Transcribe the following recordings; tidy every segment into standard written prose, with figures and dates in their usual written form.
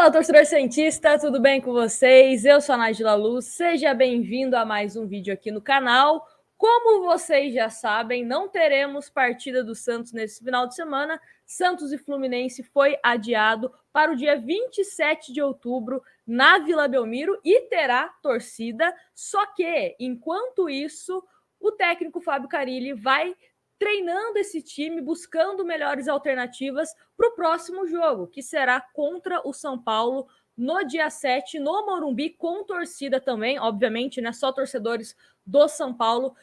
Fala, torcedor cientista, tudo bem com vocês? Eu sou a Nájila Luz, seja bem-vindo a mais um vídeo aqui no canal. Como vocês já sabem, não teremos partida do Santos nesse final de semana. Santos e Fluminense foi adiado para o dia 27 de outubro na Vila Belmiro e terá torcida. Só que, enquanto isso, o técnico Fábio Carille vai treinando esse time, buscando melhores alternativas para o próximo jogo, que será contra o São Paulo no dia 7, no Morumbi, com torcida também, obviamente, né? Só torcedores do São Paulo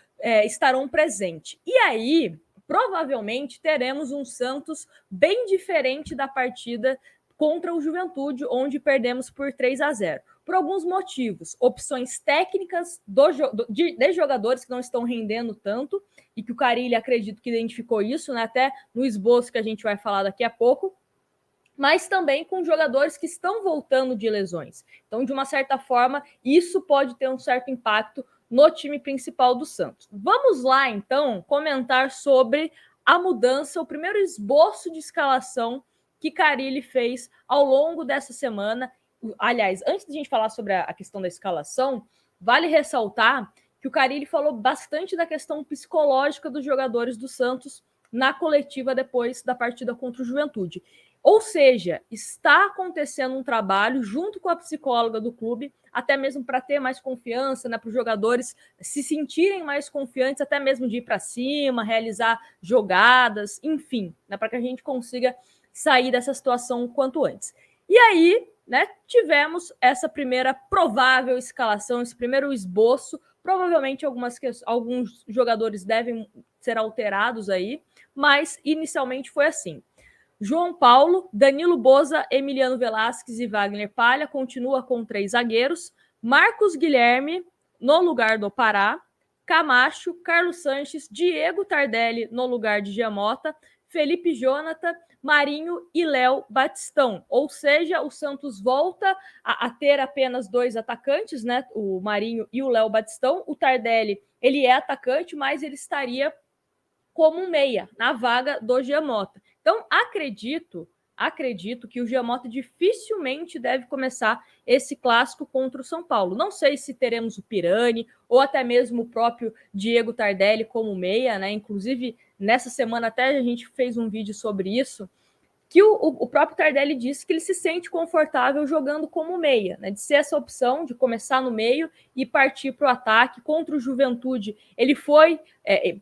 estarão presentes. E aí, provavelmente, teremos um Santos bem diferente da partida contra o Juventude, onde perdemos por 3-0. Por alguns motivos, opções técnicas de jogadores que não estão rendendo tanto, e que o Carille, acredito que identificou isso, né? Até no esboço que a gente vai falar daqui a pouco, mas também com jogadores que estão voltando de lesões. Então, de uma certa forma, isso pode ter um certo impacto no time principal do Santos. Vamos lá, então, comentar sobre a mudança, o primeiro esboço de escalação que Carille fez ao longo dessa semana. Aliás, antes de a gente falar sobre a questão da escalação, vale ressaltar que o Carille falou bastante da questão psicológica dos jogadores do Santos na coletiva depois da partida contra o Juventude. Ou seja, está acontecendo um trabalho junto com a psicóloga do clube, até mesmo para ter mais confiança, né, para os jogadores se sentirem mais confiantes, até mesmo de ir para cima, realizar jogadas, enfim, né, para que a gente consiga sair dessa situação o quanto antes. E aí, né, tivemos essa primeira provável escalação, esse primeiro esboço. Provavelmente alguns jogadores devem ser alterados aí, mas inicialmente foi assim. João Paulo, Danilo Boza, Emiliano Velasquez e Wagner Palha continua com 3 zagueiros. Marcos Guilherme no lugar do Pará. Camacho, Carlos Sanches, Diego Tardelli no lugar de Giamota. Felipe Jonathan, Marinho e Léo Batistão. Ou seja, o Santos volta a ter apenas 2 atacantes, né? O Marinho e o Léo Batistão. O Tardelli, ele é atacante, mas ele estaria como um meia, na vaga do Giamota. Então, acredito que o Giamota dificilmente deve começar esse clássico contra o São Paulo. Não sei se teremos o Pirani ou até mesmo o próprio Diego Tardelli como meia, né? Inclusive, nessa semana até a gente fez um vídeo sobre isso, que o próprio Tardelli disse que ele se sente confortável jogando como meia, né? De ser essa opção de começar no meio e partir para o ataque. Contra o Juventude, ele foi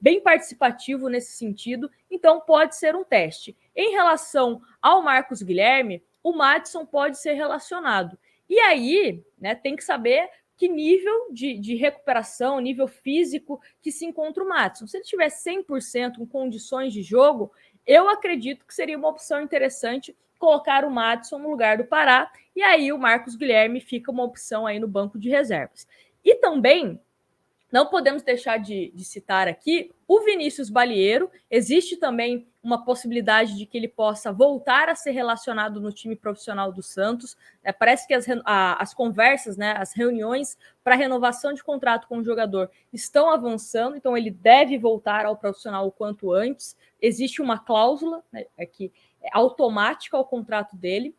bem participativo nesse sentido, então pode ser um teste. Em relação ao Marcos Guilherme, o Madison pode ser relacionado. E aí, né, tem que saber que nível de recuperação, nível físico que se encontra o Madison. Se ele tiver 100% com condições de jogo, eu acredito que seria uma opção interessante colocar o Madison no lugar do Pará, e aí o Marcos Guilherme fica uma opção aí no banco de reservas. E também não podemos deixar de citar aqui o Vinícius Balieiro. Existe também uma possibilidade de que ele possa voltar a ser relacionado no time profissional do Santos. Parece que as conversas, né, as reuniões para renovação de contrato com o jogador estão avançando, então ele deve voltar ao profissional o quanto antes. Existe uma cláusula, né, que é automática ao contrato dele,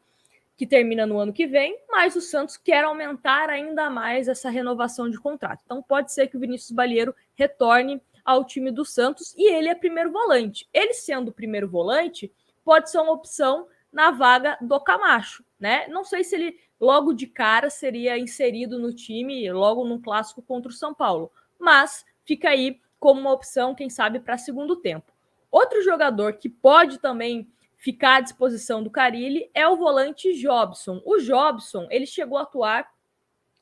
que termina no ano que vem, mas o Santos quer aumentar ainda mais essa renovação de contrato. Então pode ser que o Vinícius Balieiro retorne ao time do Santos e ele é primeiro volante. Ele sendo primeiro volante, pode ser uma opção na vaga do Camacho, né? Não sei se ele logo de cara seria inserido no time logo num clássico contra o São Paulo, mas fica aí como uma opção, quem sabe, para segundo tempo. Outro jogador que pode também ficar à disposição do Carille é o volante Jobson. O Jobson, ele chegou a atuar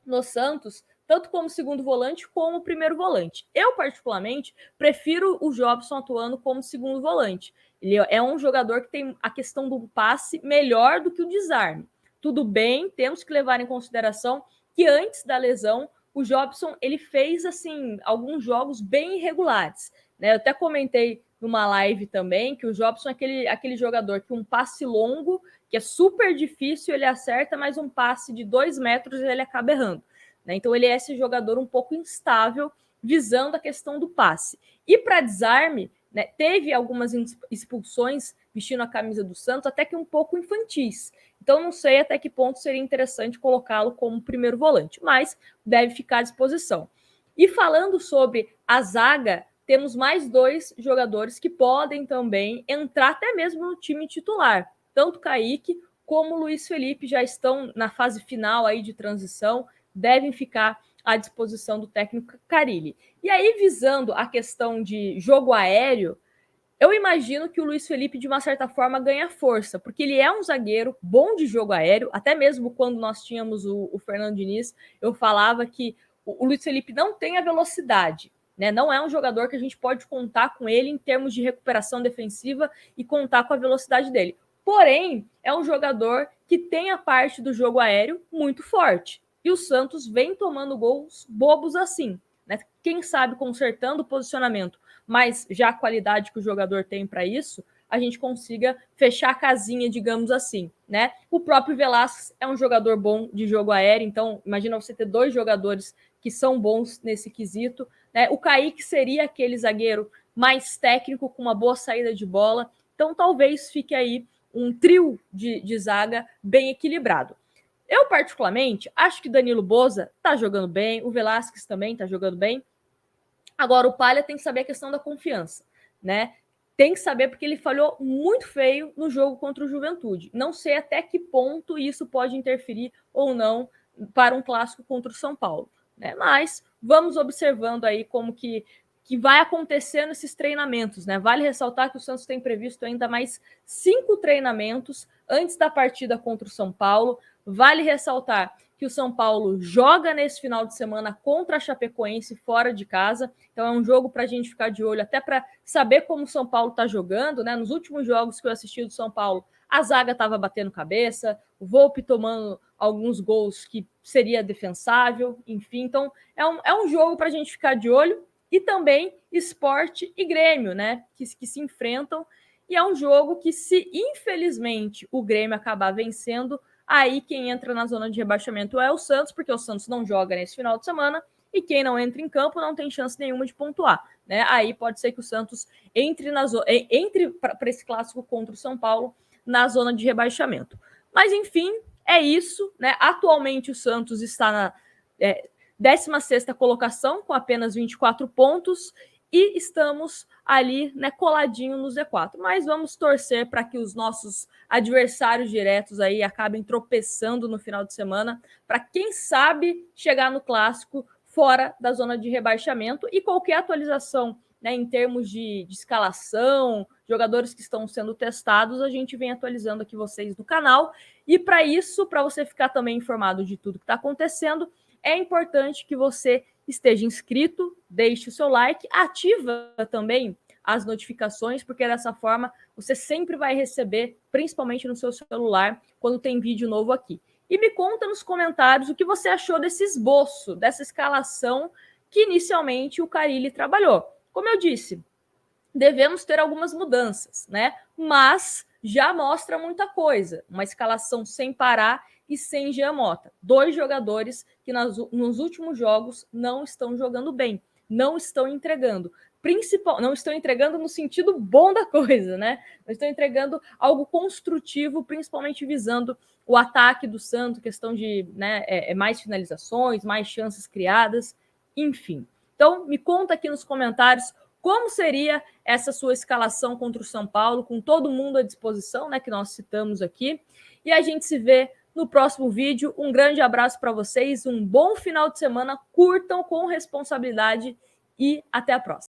no Santos tanto como segundo volante como primeiro volante. Eu, particularmente, prefiro o Jobson atuando como segundo volante. Ele é um jogador que tem a questão do passe melhor do que o desarme. Tudo bem, temos que levar em consideração que antes da lesão, o Jobson ele fez assim alguns jogos bem irregulares, né? Eu até comentei numa live também que o Jobson é aquele jogador que um passe longo, que é super difícil, ele acerta, mas um passe de 2 metros ele acaba errando, né? Então ele é esse jogador um pouco instável, visando a questão do passe. E para desarme, né, teve algumas expulsões vestindo a camisa do Santos, até que um pouco infantis. Então não sei até que ponto seria interessante colocá-lo como primeiro volante, mas deve ficar à disposição. E falando sobre a zaga, temos mais 2 jogadores que podem também entrar até mesmo no time titular. Tanto Kaique como Luiz Felipe já estão na fase final aí de transição, devem ficar à disposição do técnico Carille. E aí, visando a questão de jogo aéreo, eu imagino que o Luiz Felipe, de uma certa forma, ganha força, porque ele é um zagueiro bom de jogo aéreo, até mesmo quando nós tínhamos o Fernando Diniz, eu falava que o Luiz Felipe não tem a velocidade, né? Não é um jogador que a gente pode contar com ele em termos de recuperação defensiva e contar com a velocidade dele. Porém, é um jogador que tem a parte do jogo aéreo muito forte. E o Santos vem tomando gols bobos assim, né? Quem sabe consertando o posicionamento, mas já a qualidade que o jogador tem para isso, a gente consiga fechar a casinha, digamos assim, né? O próprio Velasquez é um jogador bom de jogo aéreo, então imagina você ter 2 jogadores que são bons nesse quesito, né? O Kaique seria aquele zagueiro mais técnico, com uma boa saída de bola, então talvez fique aí um trio de zaga bem equilibrado. Eu, particularmente, acho que Danilo Boza tá jogando bem, o Velasquez também tá jogando bem. Agora, o Palha tem que saber a questão da confiança, né? Tem que saber porque ele falhou muito feio no jogo contra o Juventude. Não sei até que ponto isso pode interferir ou não para um clássico contra o São Paulo, né? Mas vamos observando aí como que vai acontecer nesses treinamentos, né? Vale ressaltar que o Santos tem previsto ainda mais 5 treinamentos antes da partida contra o São Paulo. Vale ressaltar que o São Paulo joga nesse final de semana contra a Chapecoense fora de casa. Então é um jogo para a gente ficar de olho, até para saber como o São Paulo está jogando, né? Nos últimos jogos que eu assisti do São Paulo, a zaga estava batendo cabeça, o Volpi tomando alguns gols que seria defensável, enfim. Então é um jogo para a gente ficar de olho. E também Sport e Grêmio, né? Que se enfrentam. E é um jogo que, se infelizmente o Grêmio acabar vencendo, aí quem entra na zona de rebaixamento é o Santos, porque o Santos não joga nesse final de semana, e quem não entra em campo não tem chance nenhuma de pontuar, né? Aí pode ser que o Santos entre para esse clássico contra o São Paulo na zona de rebaixamento. Mas enfim, é isso, né? Atualmente o Santos está na 16ª colocação com apenas 24 pontos e estamos ali, né, coladinho no Z4. Mas vamos torcer para que os nossos adversários diretos aí acabem tropeçando no final de semana, para quem sabe chegar no clássico fora da zona de rebaixamento. E qualquer atualização, né, em termos de escalação, jogadores que estão sendo testados, a gente vem atualizando aqui vocês no canal. E para isso, para você ficar também informado de tudo que está acontecendo, é importante que você esteja inscrito, deixe o seu like, ativa também as notificações, porque dessa forma você sempre vai receber, principalmente no seu celular, quando tem vídeo novo aqui. E me conta nos comentários o que você achou desse esboço, dessa escalação que inicialmente o Carille trabalhou. Como eu disse, devemos ter algumas mudanças, né? Mas já mostra muita coisa. Uma escalação sem parar e sem Jean Mota. 2 jogadores que nos últimos jogos não estão jogando bem, não estão entregando. Não estão entregando no sentido bom da coisa, né? Não estão entregando algo construtivo, principalmente visando o ataque do Santos, questão de, né, mais finalizações, mais chances criadas, enfim. Então, me conta aqui nos comentários como seria essa sua escalação contra o São Paulo, com todo mundo à disposição, né, que nós citamos aqui. E a gente se vê no próximo vídeo. Um grande abraço para vocês, um bom final de semana, curtam com responsabilidade e até a próxima.